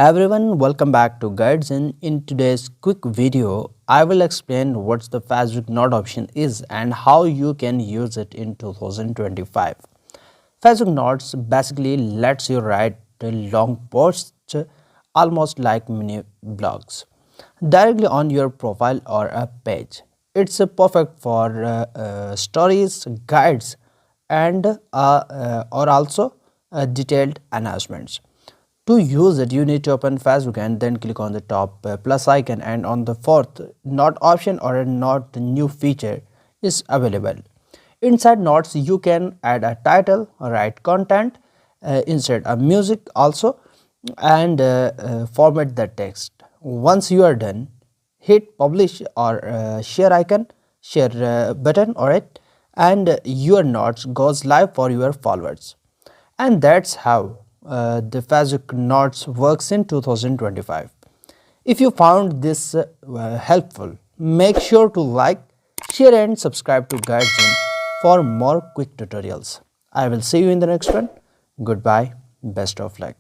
Hi everyone, welcome back to Guides. In today's quick video, I will explain what the Facebook Note option is and how you can use it in 2025. Facebook Notes basically lets you write long posts almost like mini blogs directly on your profile or a page. It's perfect for stories, guides, and or also detailed announcements. To use it, you need to open Facebook and then click on the top plus icon, and on the fourth Note option or a Note new feature is available. Inside Notes, you can add a title, write content, insert a music also, and format the text. Once you are done, hit publish or share icon, share button or it, and your notes goes live for your followers. And that's how the Facebook Notes works in 2025. If you found this helpful, make sure to like, share and subscribe to GuideZone for more quick tutorials. I will see you in the next one. Goodbye. Best of luck.